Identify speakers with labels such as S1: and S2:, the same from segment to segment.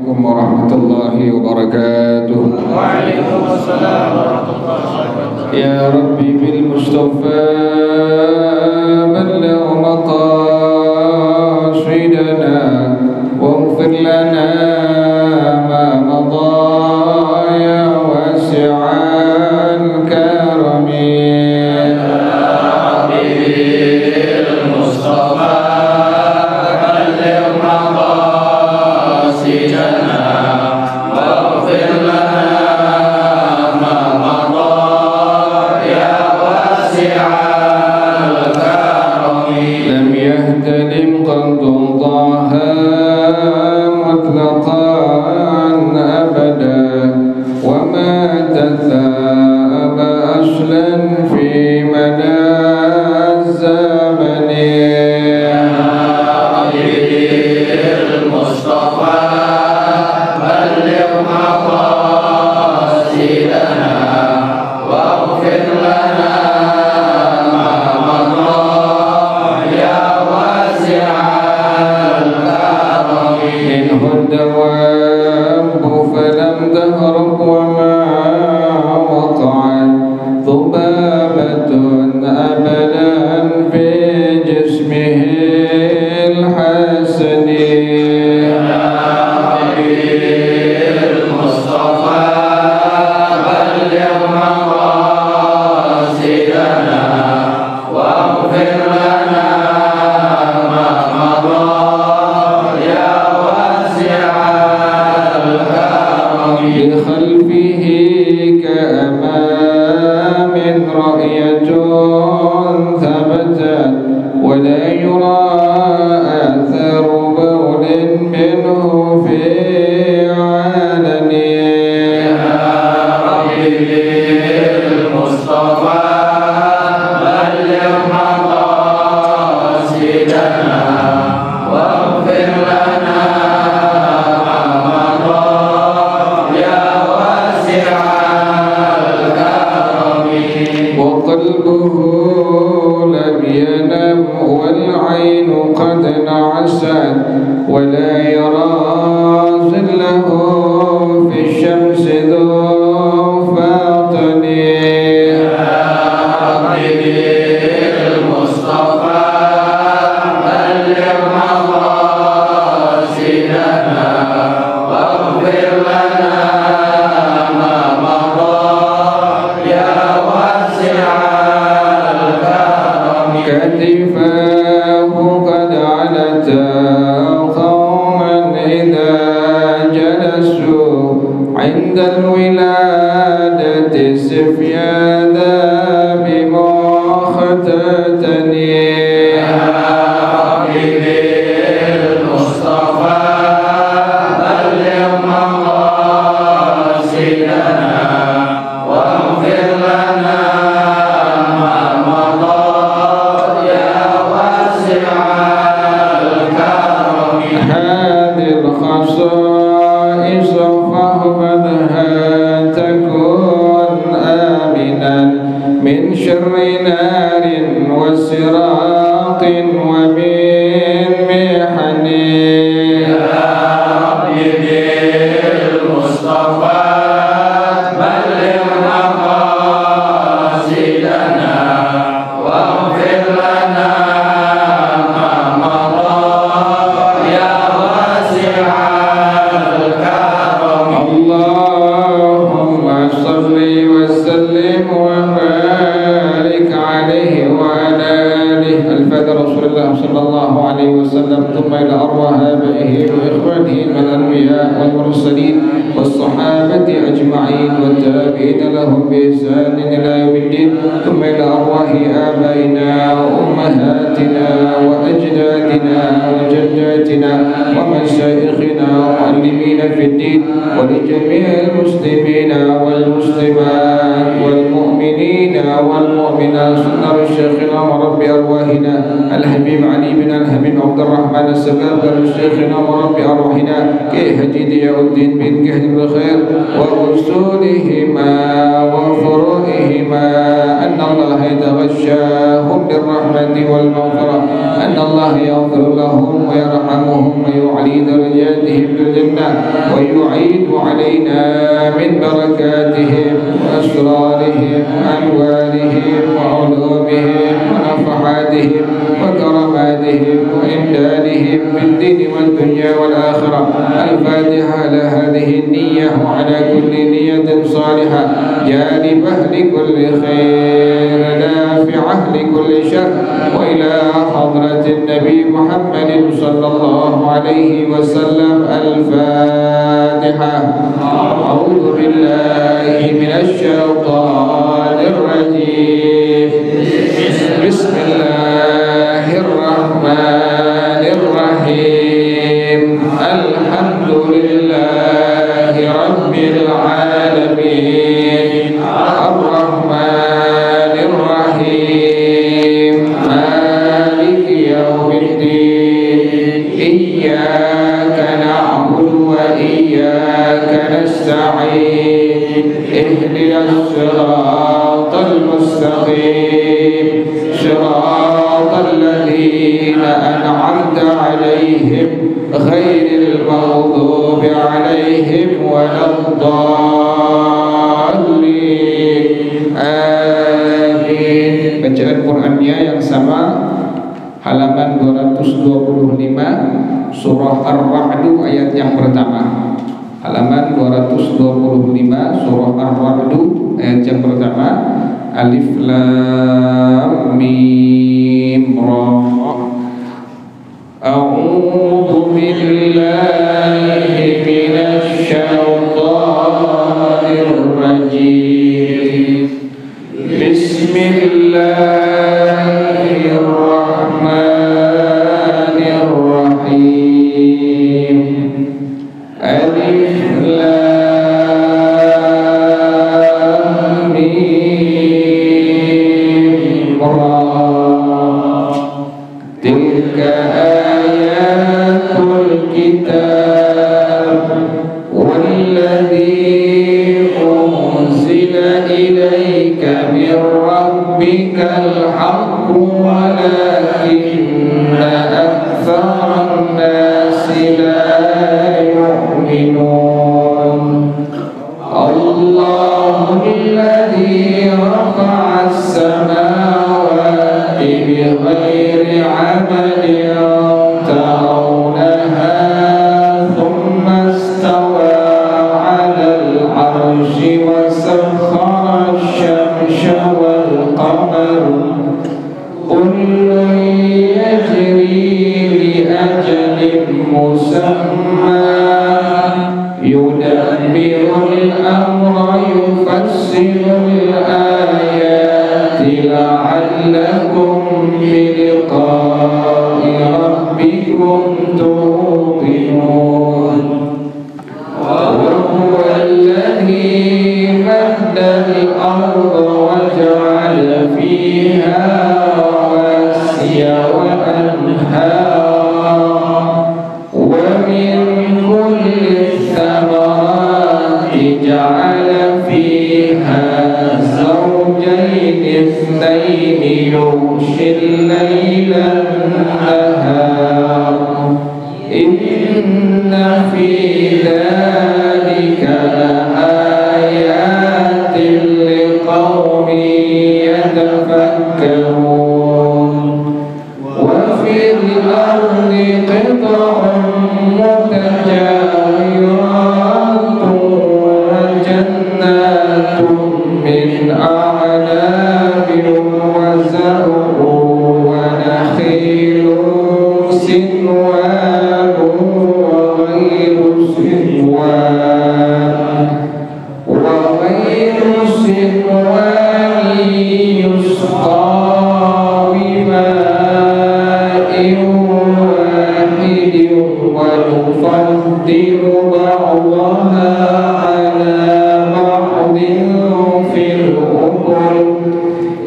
S1: warahmatullahi wabarakatuh.
S2: Waalaikumsalam warahmatullahi wabarakatuh.
S1: Ya Rabbi bil Mustafa balligh maqasidana waghfir lana ma madha ya wasi'al karami. شيخنا ورب أرواحنا الحبيب علي بن الحبيب عبد الرحمن السباب شيخنا ورب أرواحنا كي حجي ضياء الدين بن كهل الخير وأصولهما وفروعهما أن الله يتغشاهم بالرحمة والمغفرة أن الله يغفر لهم ويرحمهم ويعلي درجاتهم في الجنة ويعيد علينا من بركاتهم وأسرارهم وأنوارهم وعلومهم ونفحاتهم وكراماتهم وإمدادهم في الدين والدنيا والآخرة. الفاتحة على هذه النية وعلى كل نية صالحة جانبة لكل خير نافعة لكل شر وإلى حضرة النبي محمد صلى الله عليه وسلم. الفاتحة. أعوذ بالله من الشيطان الرجيم. بسم الله الرحمن الرحيم. الحمد لله رب العالمين الرحمن الرحيم مالك يوم الدين إياك نعبد وإياك نستعين اهدنا الصراط المستقيم صراط الذين أنعمت عليهم غير المغضوب عليهم ولا الضالين. Amin. Bacaan Qur'annya yang sama halaman 225 surah Ar-Ra'd ayat yang pertama. Halaman 225 surah Ar-Ra'd ayat yang pertama. Alif lam mim ra. A'udzu billahi minasy syaithanir rajim. Bismillahirrahmanirrahim. Alif lam mim ra. Tilka ayatul kitab walladzi unzila ilayka min rabbikal haqqu walakinna aktsaran nasi la yu'minun. Allahu alladzi rafa'a as-samawati bighairi 'amalin tarawnaha thumma istawa 'alal 'arsyi wa sakhkhara asy-syamsa wal qamara kullun yajri li ajalin musamma yudabbirul amra yufassirul ayati la'allakum biliqa'i rabbikum tuqinun. Wa huwa alladhi madda al-ardha wa ja'ala fiha rawasiya wa anhara wa min kulli thamarati ja'ala fiha zawjayn ithnayn yughshil layla an-nahar. Inna fi dhalika laayatin liqaumin yatafakkarun. Wa fil ardi qita'un mutajawiratun wa jannatun min a'nabin wa zar'un wa nakhilun sinwan wa ghayru sinwan yusqa bima'in wahidin wa nufaddilu ba'daha 'ala ba'din fil ukul.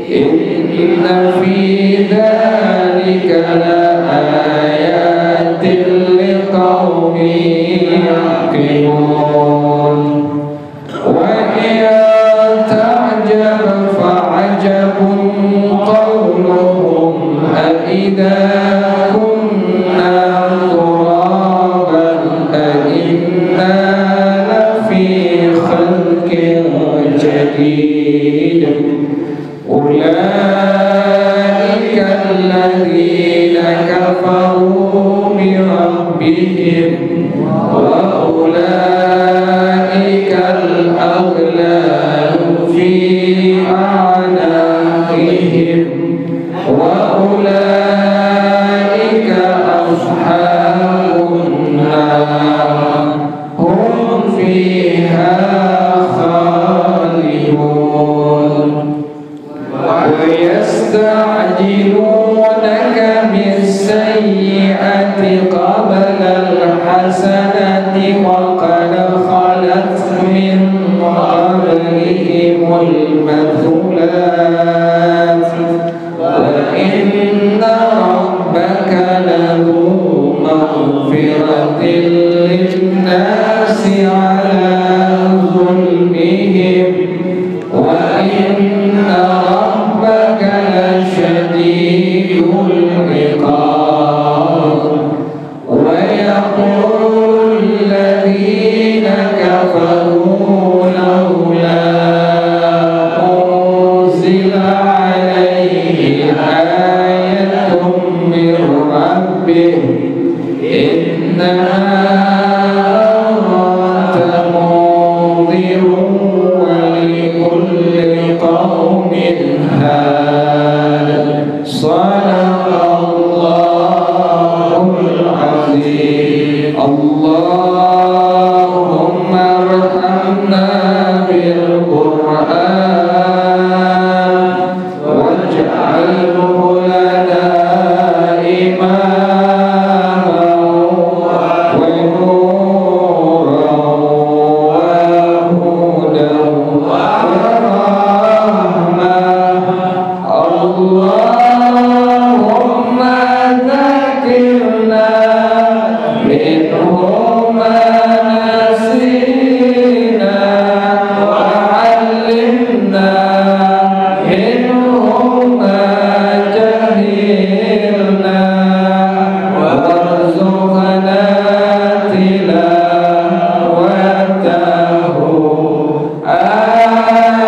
S1: Inna fi أولئك الأغلال في أعناقهم وأولئك أصحاب النار هم فيها خالدون ويستعجلونك بالسيئة قبل الحسنة وقد خلت من قبلهم المثلات وإن ربك لذو مغفرة للناس على ظلمهم وإن ربك لشديد العقاب ويقول الذين كفروا لولا أنزل عليه آية من ربه إنما أنت منذر ولكل قوم هاد صدق الله العظيم اللهم ارحمنا بالقرآن واجعله لنا إماما ونورا وهدى ورحمة اللهم ذكرنا منه ما نسينا وعلمنا منه ما جهلنا وارزقنا تلاوته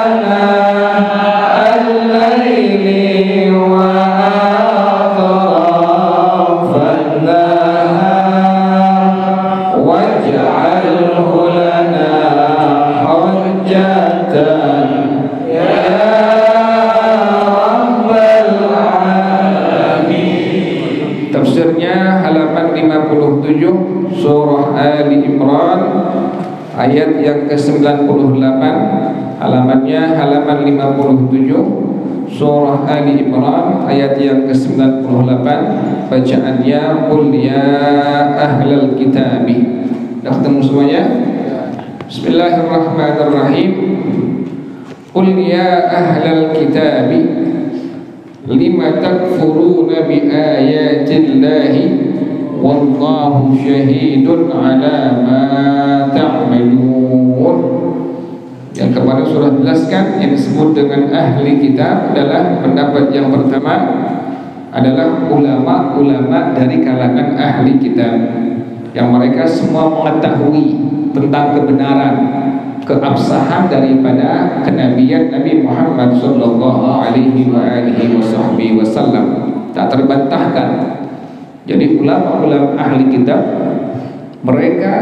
S1: آناء الليل وأطراف النهار واجعله لنا حجة يا رب العالمين. Tafsirnya halaman 57 surah Ali Imran ayat yang ke-98, halamannya halaman 57 surah Ali Imran ayat yang ke-98, bacaannya qul ya ahlal kitabi. Sudah ketemu semuanya? Bismillahirrahmanirrahim. Qul ya ahlal kitabi lima takfuruna bi ayatillahi wallahu syahidun ala ma ta'malun. Yang kemarin surah jelaskan yang disebut dengan ahli kitab adalah pendapat yang pertama adalah ulama-ulama dari kalangan ahli kitab yang mereka semua mengetahui tentang kebenaran, keabsahan daripada kenabian Nabi Muhammad sallallahu alaihi wasallam, tak terbantahkan. Jadi ulama-ulama ahli kitab mereka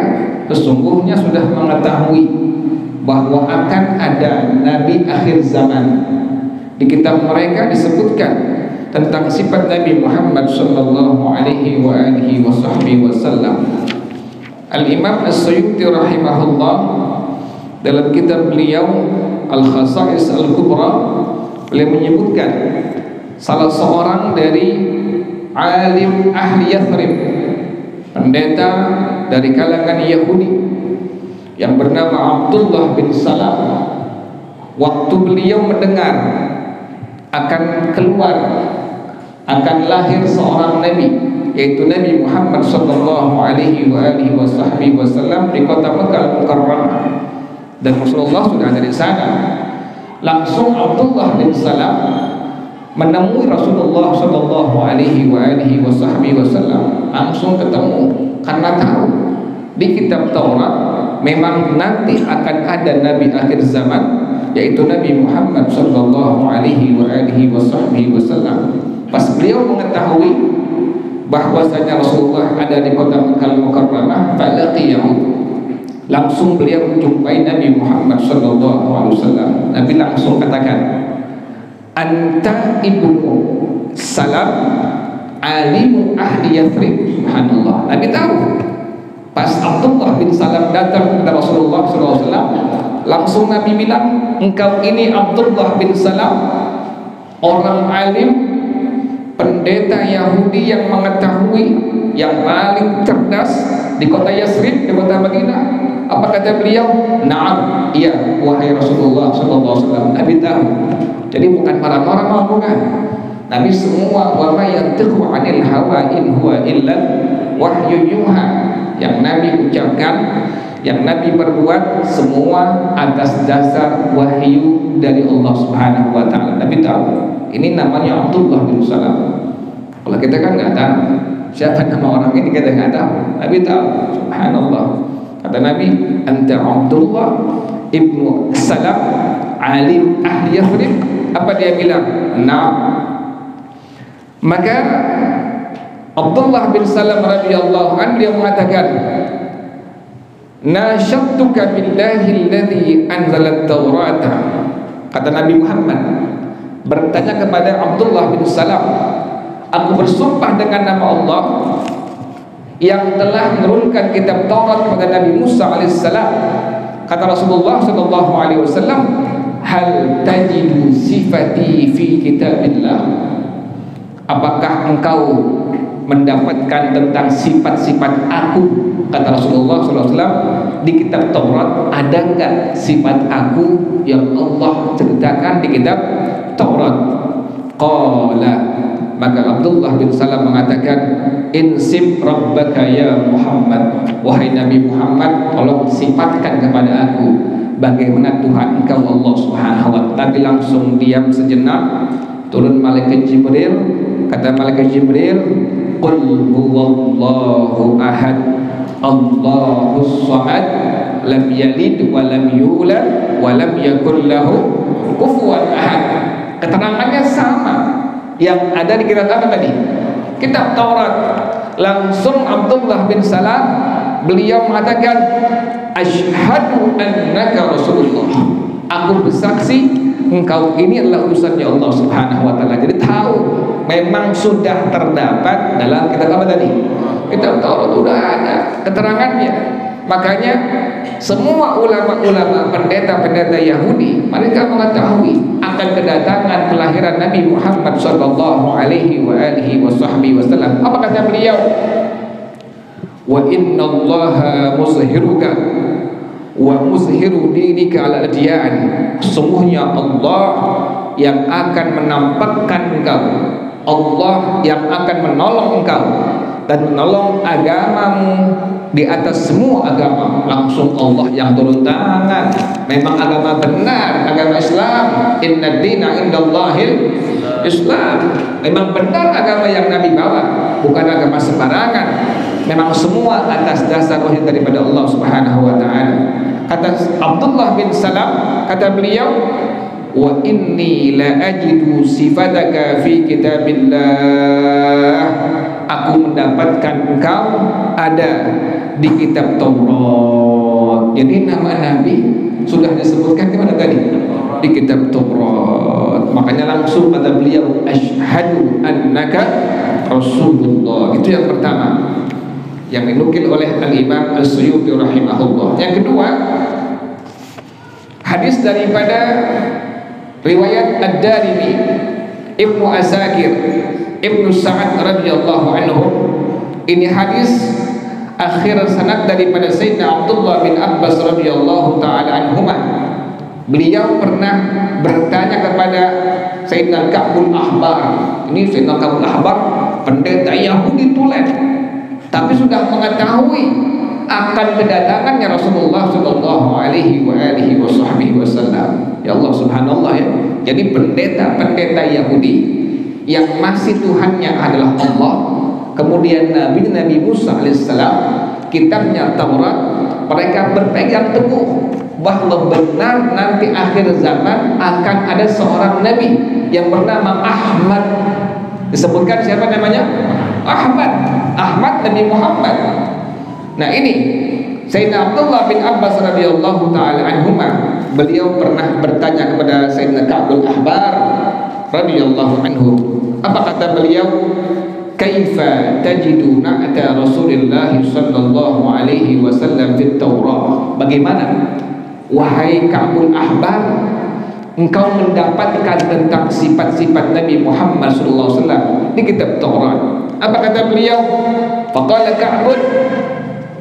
S1: sesungguhnya sudah mengetahui bahwa akan ada nabi akhir zaman. Di kitab mereka disebutkan tentang sifat Nabi Muhammad sallallahu alaihi wasallam. Al-Imam As-Suyuti rahimahullah dalam kitab beliau Al-Khasa'is Al-Kubra, beliau menyebutkan salah seorang dari alim ahli Yathrib, pendeta dari kalangan Yahudi yang bernama Abdullah bin Salam. Waktu beliau mendengar akan keluar, akan lahir seorang nabi, yaitu Nabi Muhammad sallallahu alaihi wasallam di kota Mekah Mukarramah, dan Rasulullah sudah ada di sana. Langsung Abdullah bin Salam menemui Rasulullah sallallahu alaihi wasallam, langsung ketemu karena tahu di kitab Taurat memang nanti akan ada nabi akhir zaman, yaitu Nabi Muhammad sallallahu alaihi wasallam. Pas beliau mengetahui bahwasanya Rasulullah ada di kota Mekah Mukarramah, falaqiyahu, langsung beliau menjumpai Nabi Muhammad SAW. Nabi langsung katakan, anta ibnu Salam alimu ahli Yathrib. Subhanallah. Nabi tahu. Pas Abdullah bin Salam datang kepada Rasulullah SAW, langsung Nabi bilang, engkau ini Abdullah bin Salam, orang alim, pendeta Yahudi yang mengetahui, yang paling cerdas di kota Yathrib, di kota Madinah. Apa kata beliau? Na'am, iya wahai Rasulullah SAW. Nabi tahu. Jadi bukan para normal, bukan. Nabi semua, wa ma yantiqu 'anil hawa in huwa illa wahyu yuha. Yang Nabi ucapkan, yang Nabi berbuat, semua atas dasar wahyu dari Allah Subhanahu wa taala. Nabi tahu. Ini namanya Abdullah bin Salam. Kalau kita kan nggak tahu siapa nama orang ini, kita nggak tahu. Nabi tahu. Subhanallah. Kata Nabi, anta Abdullah ibnu Salam alim ahli Yathrib. Apa dia bilang? Nah, maka Abdullah bin Salam radhiyallahu anhu dia mengatakan, nasyattuka billahi alladhi anzala at-taurata. Kata Nabi Muhammad bertanya kepada Abdullah bin Salam, aku bersumpah dengan nama Allah yang telah menurunkan kitab Taurat kepada Nabi Musa alaihissalam. Kata Rasulullah sallallahu alaihi wasallam, hal tajidu sifati fi kitabillah. Apakah engkau mendapatkan tentang sifat-sifat aku, kata Rasulullah SAW, di kitab Taurat? Ada enggak sifat aku yang Allah ceritakan di kitab Taurat? Qala, maka Abdullah bin Salam mengatakan, insib rabbaka ya Muhammad. Wahai Nabi Muhammad, tolong sifatkan kepada aku bagaimana Tuhan engkau Allah Subhanahu wa ta'ala. Tapi langsung diam sejenak, turun malaikat Jibril. Kata malaikat Jibril, qul huwallahu ahad, Allahus samad, lam yalid wa lam yulad wa lam yakul lahu kufuwan ahad. Keterangannya sama yang ada di kitab apa tadi? Kitab Taurat. Langsung Abdullah bin Salam beliau mengatakan, asyhadu annaka Rasulullah. Aku bersaksi engkau ini adalah utusannya Allah Subhanahu wa taala. Jadi tahu memang sudah terdapat dalam kitab apa tadi? Kitab Taurat, sudah ada keterangannya. Makanya semua ulama-ulama, pendeta-pendeta Yahudi, mereka mengetahui akan kedatangan kelahiran Nabi Muhammad sallallahu alaihi wasallam. Apa kata beliau? Wa innallaha muzhiruka wa muzhiru dinika ala adyan. Sesungguhnya Allah yang akan menampakkan engkau, Allah yang akan menolong engkau dan menolong agamamu di atas semua agama. Langsung Allah yang turun tangan. Memang agama benar, agama Islam. Inna dina indallahil Islam. Memang benar agama yang Nabi bawa, bukan agama sembarangan. Memang semua atas dasar wahyu daripada Allah Subhanahu wa taala. Kata Abdullah bin Salam, kata beliau, wa inni la ajidu sifataka fi kitabillah. Aku mendapatkan engkau ada di kitab Taurat. Jadi nama Nabi sudah disebutkan di mana tadi? Di kitab Taurat. Makanya langsung kata beliau, asyhadu annaka Rasulullah. Itu yang pertama, yang dinukil oleh Al-Imam As-Suyuti rahimahullah. Yang kedua, hadis daripada riwayat Ad-Darimi, Ibnu Asakir, Ibnu Sa'ad radhiyallahu anhu. Ini hadis akhir sanad daripada Sayyidina Abdullah bin Abbas radhiyallahu taala anhuma. Beliau pernah bertanya kepada Sayyidina Ka'bul Ahbar. Ini Sayyidina Ka'bul Ahbar pendeta Yahudi tulen, tapi sudah mengetahui akan kedatangannya Rasulullah sallallahu alaihi wasallam. Ya Allah, subhanallah ya. Jadi pendeta-pendeta Yahudi yang masih Tuhannya adalah Allah, kemudian Nabi Musa alaihissalam, kitabnya Taurat, mereka berpegang teguh bahwa benar nanti akhir zaman akan ada seorang Nabi yang bernama Ahmad. Disebutkan siapa namanya? Ahmad Nabi Muhammad. Nah ini Sayyidina Abdullah bin Abbas radhiyallahu taala anhuma, beliau pernah bertanya kepada Sayyidina Ka'bul Ahbar radhiyallahu anhu. Apa kata beliau? Kaifa tajidu na'ta Rasulillah sallallahu alaihi wasallam fit Taurah? Bagaimana wahai Ka'bul Ahbar, engkau mendapatkan tentang sifat-sifat Nabi Muhammad sallallahu alaihi wasallam di kitab Taurat? Apa kata beliau? Faqala Ka'bun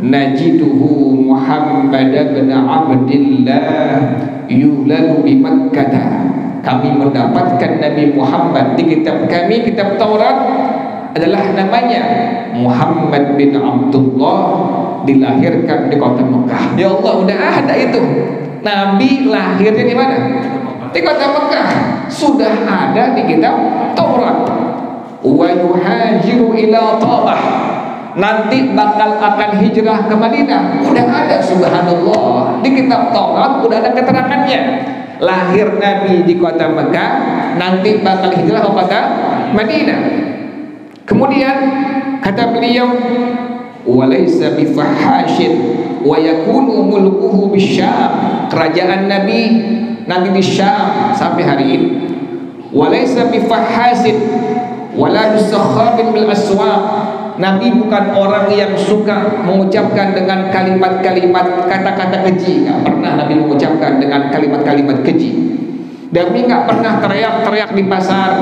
S1: najiduhu Muhammad bin Abdillah yuladu bi Makkah. Kami mendapatkan Nabi Muhammad di kitab kami, kitab Taurat, adalah namanya Muhammad bin Abdullah, dilahirkan di kota Mekah. Ya Allah, udah ada itu. Nabi lahirnya di mana? Di kota Mekah. Sudah ada di kitab Taurat. Wa yuhajiru ila Tabah, nanti bakal akan hijrah ke Madinah. Udah ada, subhanallah, di kitab Taurat udah ada keterangannya. Lahir Nabi di kota Mekah, nanti bakal hijrah ke kota Madinah. Kemudian kata beliau, walaysa bifahashin wa yakunu mulkuhu bisyam. Kerajaan Nabi nanti di Syam sampai hari ini. Walaysa bifahasin wala bisakhabin bil aswaq. Nabi bukan orang yang suka mengucapkan dengan kalimat-kalimat, kata-kata keji. Gak pernah Nabi mengucapkan dengan kalimat-kalimat keji. Nabi gak pernah teriak-teriak di pasar.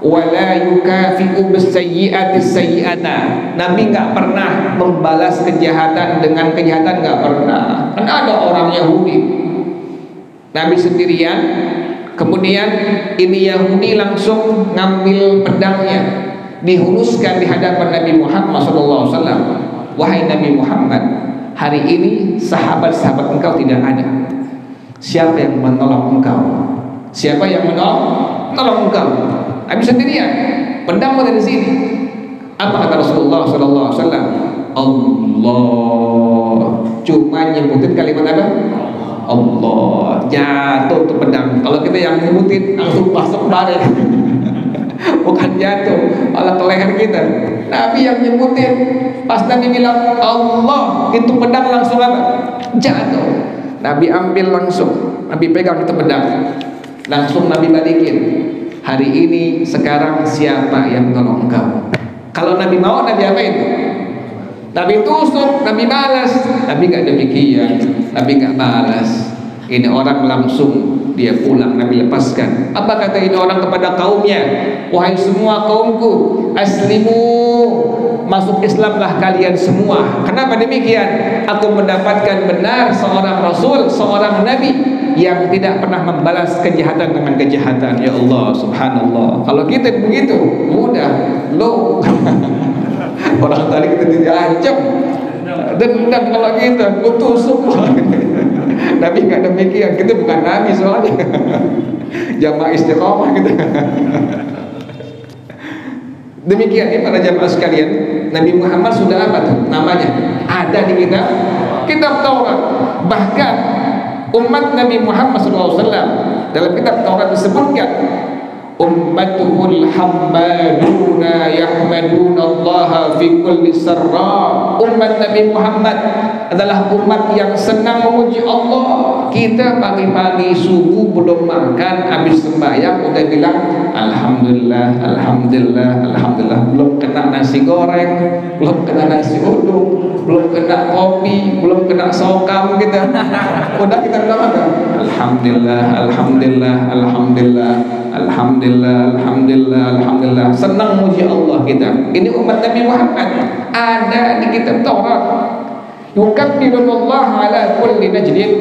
S1: Wala yukafi'u bisayyi'ati sayyi'ata. Nabi gak pernah membalas kejahatan dengan kejahatan, gak pernah. Kan ada orang Yahudi, Nabi sendirian, kemudian ini Yahudi langsung ngambil pedangnya, dihunuskan di hadapan Nabi Muhammad SAW. Wahai Nabi Muhammad, hari ini sahabat-sahabat engkau tidak ada. Siapa yang menolong engkau? Siapa yang menolong engkau? Nabi sendirian, pedang ada di sini. Apa kata Rasulullah SAW? Allah. Cuma nyebutin kalimat apa? Allah. Jatuh tuh pedang. Kalau kita yang nyebutin langsung masuk balik. Bukan jatuh, malah ke leher kita. Nabi yang nyebutin, pas Nabi bilang Allah, itu pedang langsung apa? Jatuh. Nabi ambil langsung, Nabi pegang itu pedang, langsung Nabi balikin. Hari ini sekarang siapa yang menolong engkau? Kalau Nabi mau, Nabi apa itu? Nabi tusuk, Nabi balas. Nabi gak demikian, Nabi gak balas. Ini orang langsung dia pulang, Nabi lepaskan. Apa kata ini orang kepada kaumnya? Wahai semua kaumku, aslimu, masuk Islamlah kalian semua. Kenapa demikian? Aku mendapatkan benar seorang Rasul, seorang Nabi yang tidak pernah membalas kejahatan dengan kejahatan. Ya Allah, subhanallah. Kalau kita begitu, mudah lo. Orang tadi kita diancam, dendam kalau kita, kutusuk. Nabi nggak demikian, kita bukan Nabi soalnya. Jamaah istiqomah kita. Demikian ya para jamaah sekalian, Nabi Muhammad sudah apa tuh namanya? Ada di kitab Taurat. Bahkan umat Nabi Muhammad SAW dalam kitab Taurat disebutkan ummatuhul hammaduna yahmaduna Allah fi kulli sarra. Umat Nabi Muhammad adalah umat yang senang memuji Allah. Kita pagi-pagi subuh belum makan, habis sembahyang udah bilang alhamdulillah, alhamdulillah, alhamdulillah. Belum kena nasi goreng, belum kena nasi uduk, belum kena kopi, belum kena sokam kita. Udah kita bilang apa? Alhamdulillah, alhamdulillah, alhamdulillah, alhamdulillah, alhamdulillah, alhamdulillah. Senang muji Allah kita. Ini umat Nabi Muhammad, ada di kitab Taurat. Yukabbirullah ala kulli najdin.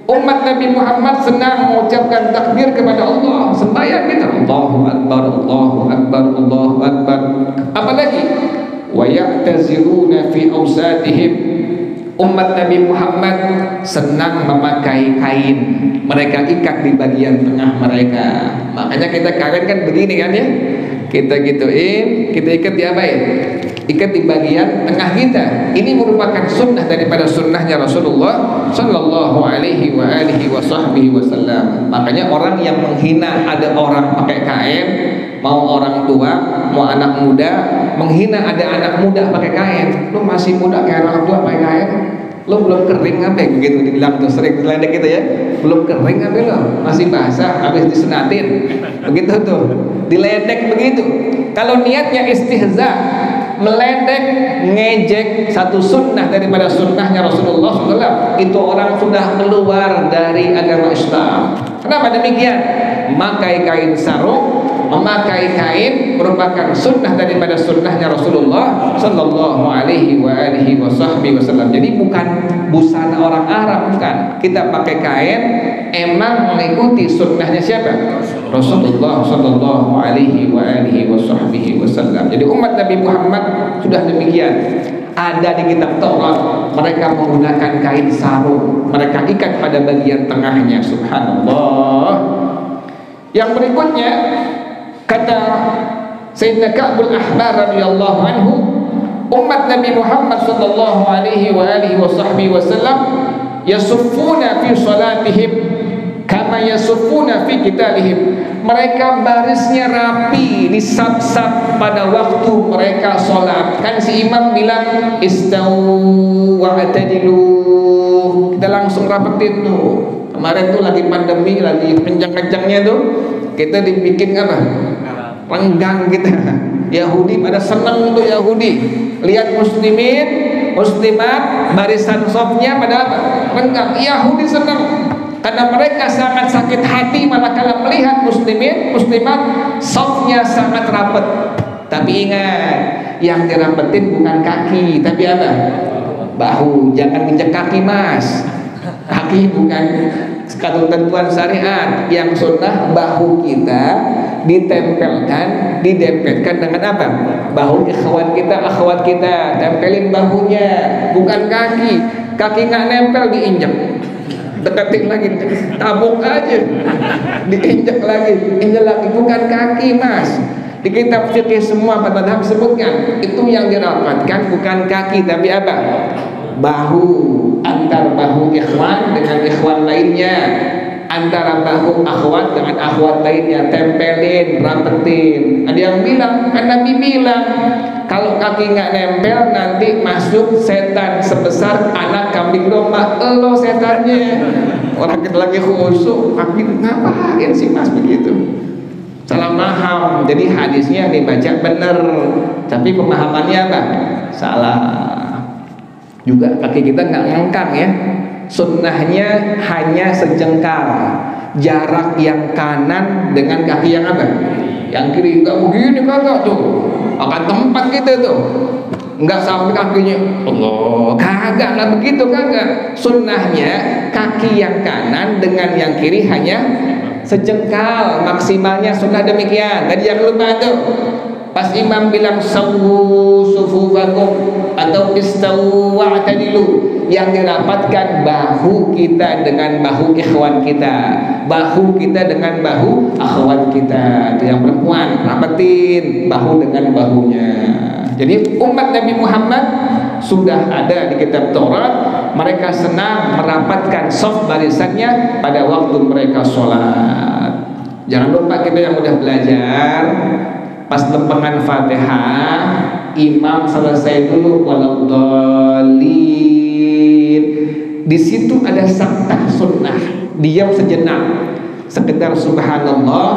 S1: Umat Nabi Muhammad senang mengucapkan takbir kepada Allah. Sembahyang kita Allahu Akbar, Allahu Akbar, Allahu Akbar. Apalagi wa ya'taziruna fi awsatihim. Umat Nabi Muhammad senang memakai kain. Mereka ikat di bagian tengah mereka. Makanya kita kawin kan begini kan ya. Kita gituin, kita ikat di apa ya? Ikat di bagian tengah kita. Ini merupakan sunnah daripada sunnahnya Rasulullah Sallallahu Alaihi Wasallam. Makanya orang yang menghina ada orang pakai kain, mau orang tua, mau anak muda, menghina ada anak muda pakai kain. Lu masih muda kayak anak tua pakai kain, Lo belum kering apa begitu dibilang tuh, sering diledek gitu ya, belum kering apa lo, masih basah habis disunatin begitu tuh, diledek begitu. Kalau niatnya istihza, meledek, ngejek satu sunnah daripada sunnahnya Rasulullah SAW, itu orang sudah keluar dari agama Islam. Kenapa demikian? Memakai kain sarung, memakai kain merupakan sunnah daripada sunnahnya Rasulullah Sallallahu Alaihi Wasallam. Jadi bukan busana orang Arab, bukan. Kita pakai kain emang mengikuti sunnahnya siapa? Rasulullah Sallallahu Alaihi Wasallam. Jadi umat Nabi Muhammad sudah demikian. Ada di kitab Taurat, mereka menggunakan kain sarung, mereka ikat pada bagian tengahnya. Subhanallah. Yang berikutnya, kata Sayyidina Ka'bul Ahbar radhiyallahu anhu, umat Nabi Muhammad sallallahu alaihi wasallam yasuffuna fi salatihim kama yasuffuna fi qitalihim. Mereka barisnya rapi di saf-saf pada waktu mereka sholat. Kan si imam bilang istawu wa'tadilu, kita langsung rapetin tuh. Kemarin tuh lagi pandemi, lagi kencang-kencangnya tuh, kita dibikin apa? Renggang kita. Yahudi pada seneng tuh, Yahudi lihat muslimin, muslimat barisan safnya pada apa? Renggang. Yahudi seneng karena mereka sangat sakit hati manakala melihat muslimin, muslimat safnya sangat rapat. Tapi ingat, yang dirapetin bukan kaki, tapi apa? Bahu. Jangan injak kaki, Mas. Kaki bukan ketentuan syariat. Yang sunnah bahu kita ditempelkan, didempetkan dengan apa? Bahu ikhwan kita, akhwat kita, tempelin bahunya, bukan kaki. Kaki nggak nempel, diinjak, deketin lagi, tabuk aja, diinjak lagi, injak lagi, bukan kaki, Mas. Di kitab fikih semua madhab sebutkan itu yang dirapatkan bukan kaki tapi apa? Bahu. Antar bahu ikhwan dengan ikhwan lainnya, antara bahu akhwat dengan akhwat lainnya, tempelin, rapetin. Ada yang bilang, kan Nabi bilang kalau kaki nggak nempel nanti masuk setan sebesar anak kambing domba. Lo setannya, orang kita lagi khusyuk, kaki ngapain sih Mas begitu? Salah paham. Jadi hadisnya dibaca benar, tapi pemahamannya apa? Salah. Juga kaki kita nggak ngangkang ya. Sunnahnya hanya sejengkal jarak yang kanan dengan kaki yang apa? Yang kiri. Nggak begini kagak tuh, akan tempat gitu tuh, nggak sampai kakinya Allah, kagak, nggak begitu, kagak. Sunnahnya kaki yang kanan dengan yang kiri hanya sejengkal maksimalnya, sunnah demikian. Tadi jangan lupa tuh, pas imam bilang sawu sufufakum atau istawu wa'tadilu, yang dirapatkan bahu kita dengan bahu ikhwan kita, bahu kita dengan bahu akhwat kita. Itu yang perempuan, rapetin bahu dengan bahunya. Jadi umat Nabi Muhammad sudah ada di kitab Taurat, mereka senang merapatkan shaf barisannya pada waktu mereka sholat. Jangan lupa kita yang udah belajar, pas lempengan Fatihah, imam selesai dulu waladhdallin. Di situ ada saktah sunnah, diam sejenak, sekedar subhanallah,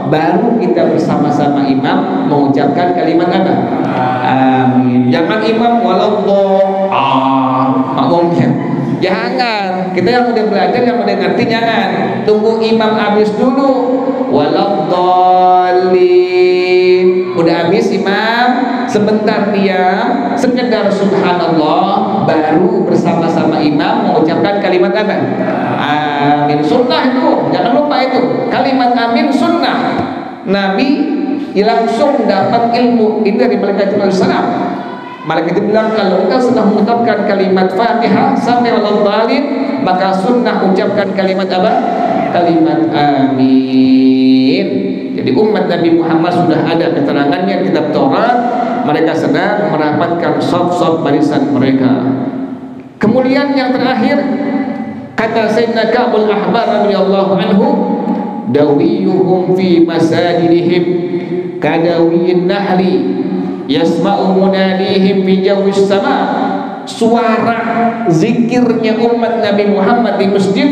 S1: baru kita bersama-sama imam mengucapkan kalimat apa? Amin. Jangan imam makmumnya. Jangan. Kita yang udah belajar, yang udah ngerti, jangan tunggu imam habis dulu. Waladhdallin. Udah habis imam, sebentar dia sekedar subhanallah, baru bersama-sama imam mengucapkan kalimat apa? Amin. Sunnah itu, jangan lupa itu. Kalimat amin sunnah. Nabi langsung dapat ilmu ini dari malaikat Jibril salam. Malaikat itu bilang kalau engkau sudah mengucapkan kalimat Fatihah sampai waladhdallin, maka sunnah ucapkan kalimat apa? Kalimat amin. Jadi umat Nabi Muhammad sudah ada keterangannya kitab Taurat, mereka sedang merapatkan shaf-shaf barisan mereka. Kemudian yang terakhir, kata Sayyidina Ka'bul Ahbar radhiyallahu anhu, dawiyuhum fi masajidihim kadawiyin nahli yasma'u munadihim fi jawis sama. suara zikirnya umat Nabi Muhammad di masjid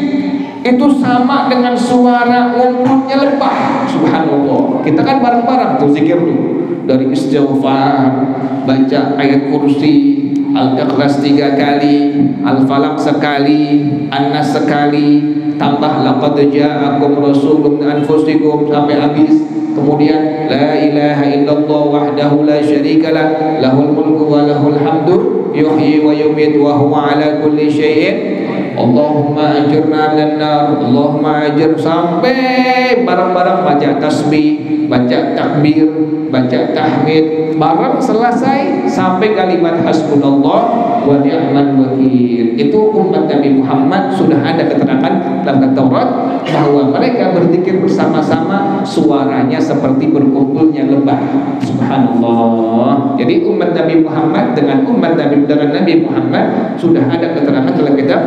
S1: itu sama dengan suara ngumpulnya lebah. Subhanallah. Kita kan bareng-bareng tuh zikir tuh, dari istighfar, baca ayat kursi, Al-Ikhlas 3 kali, Al-Falaq sekali, An-Nas sekali, tambah laqad ja'akum rasulun min anfusikum sampai habis. Kemudian la ilaha illallah wahdahu la syarikalah, lahul mulku wa lahul hamdu, yuhyi wa yumiitu wa huwa ala kulli syai'in. Allahumma ajirna minan nar, Allahumma ajir, sampai bareng-bareng baca tasbih, baca takbir, baca tahmid, bareng selesai sampai kalimat hasbunallah wa ni'mal wakil. Itu umat Nabi Muhammad sudah ada keterangan dalam Taurat bahwa mereka berzikir bersama-sama, suaranya seperti berkumpulnya lebah. Subhanallah. Jadi umat Nabi Muhammad dengan Nabi Muhammad sudah ada keterangan dalam kitab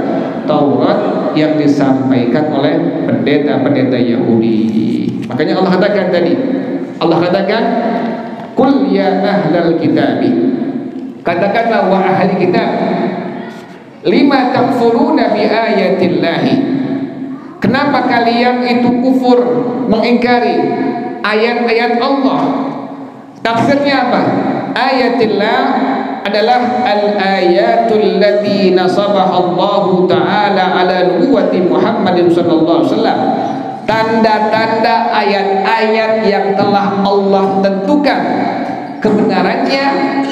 S1: Taurat yang disampaikan oleh pendeta-pendeta Yahudi. Makanya Allah katakan Qul ya ahlal kitabi, katakanlah wa ahli kitab, lima takfuruna bi ayatillahi, kenapa kalian itu kufur, mengingkari ayat-ayat Allah? Tafsirnya apa? Ayatillah adalah al-ayatul lati nasabaha Allah Ta'ala ala nubuwati Muhammadin sallallahu alaihi wasallam, tanda-tanda ayat-ayat yang telah Allah tentukan kebenarannya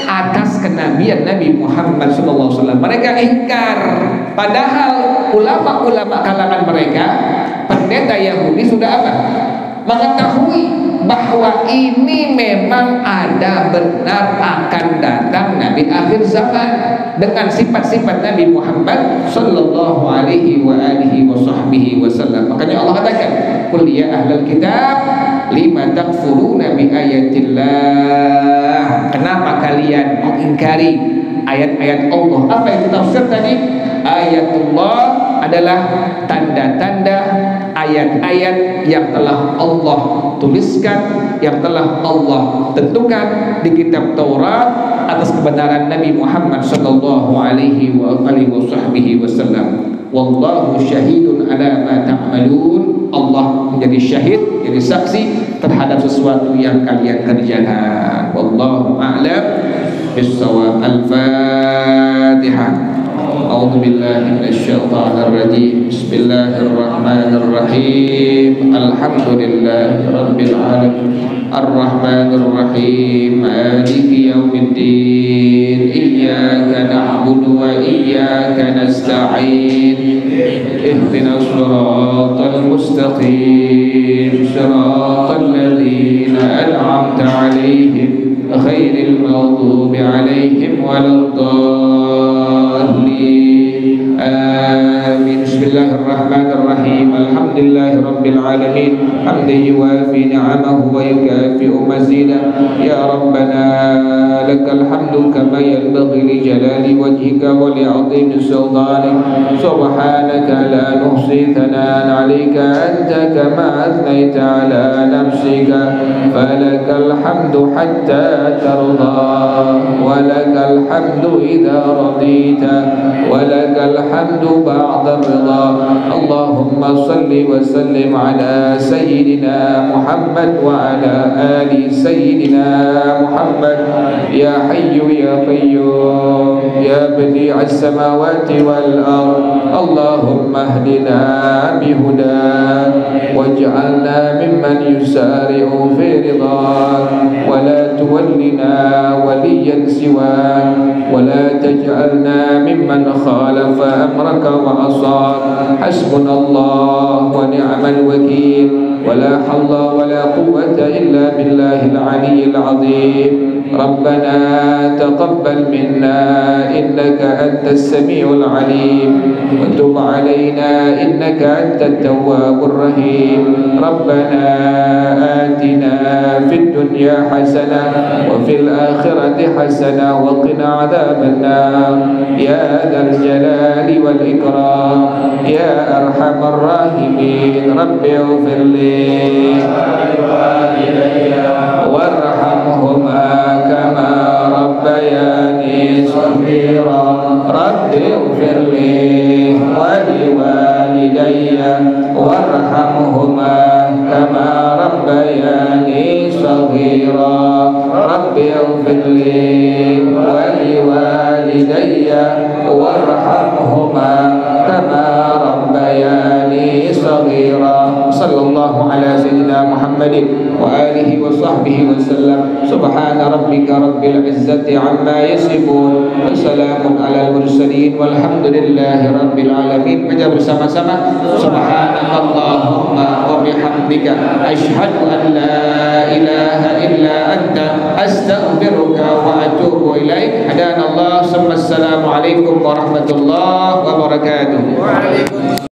S1: atas kenabian Nabi Muhammad sallallahu alaihi wasallam. Mereka ingkar, padahal ulama-ulama kalangan mereka, pendeta Yahudi sudah apa? Mengetahui bahwa ini memang ada benar akan datang Nabi akhir zaman dengan sifat-sifat Nabi Muhammad sallallahu alaihi wa alihi wa sahbihi wasallam. Makanya Allah katakan, "Qul ya ahlal kitab, lima takfuruna bi ayatillah." Kenapa kalian mengingkari ayat-ayat Allah? Apa yang ditafsir tadi? Ayatullah adalah tanda-tanda, ayat-ayat yang telah Allah tuliskan, yang telah Allah tentukan di kitab Taurat atas kebenaran Nabi Muhammad sallallahu alaihi wa alihi wasallam. Wallahu syahidun ala ma ta'malun. Allah menjadi syahid, jadi saksi terhadap sesuatu yang kalian kerjakan. Wallahu a'lam bis-shawab. Al-Fatihah. A'udzu billahi minasyaitonir rajim. Bismillahirrahmanirrahim. Alhamdulillahi rabbil alamin. Arrahmanir rahim. Maliki yaumiddin. Iyyaka na'budu wa iyyaka nasta'in. Ihdinas shiratal mustaqim. Shiratal ladzina an'amta 'alaihim ghairil maghdubi 'alaihim waladdallin. Amin. Bismillahirrahmanirrahim. Alhamdulillahi rabbil alamin. Hamdan yuwafi ni'amahu wa yukafi'u mazidah. Ya Rabbana lakal hamdu kama yanbaghi li jalali wajhika wa li 'azimi sultanik. Subhanaka la nuhsi thanan 'alaika anta kama athnaita 'ala nafsika. Falakal hamdu hatta tarda wa lakal hamdu idza radita wa lakal hamdu ba'da ridha. Allahumma salli wa sallim ala sayyidina Muhammad wa ala ali sayyidina Muhammad. Ya hayyu ya qayyum ya badi'as samawati wal ard. Allahumma hdina bihudak waj'alna mimman yusari'u fi ridhak wa la tuwallina waliyan siwak wa la taj'alna mimman khalafa amraka wa asar. Hasbunallah wa ni'mal wakil. wa la hawla wa la quwwata illa billahil aliyyil azim. Rabbana taqabbal minna innaka antas samiul alim wa tub alaina innaka antat tawwabur rahim. Rabbana atina fid dunya hasanah wa fil akhirati hasanah wa qina adzaban nar ya dzal jalali wal ikram ya arhamar rahimin. Rabbi ighfirli warhamhuma kama rabbayani shaghira. Rabbi ighfirli wa liwalidayya warhamhuma kama rabbayani saghira. Rabbi ighfirli wa liwalidayya warhamhuma kama rabbayani saghira. Sallallahu ala sayyidina Muhammadin wa alihi wa sahbihi wa sallam. Subhana rabbika rabbil izzati amma yasifun wa salamun alal mursalin walhamdulillahi rabbil alamin. Baca bersama-sama subhanakallahumma wa bihamdika asyhadu an la ilaha illa anta astaghfiruka wa atubu ilaik. Hadanallah. Assalamualaikum warahmatullahi wabarakatuh.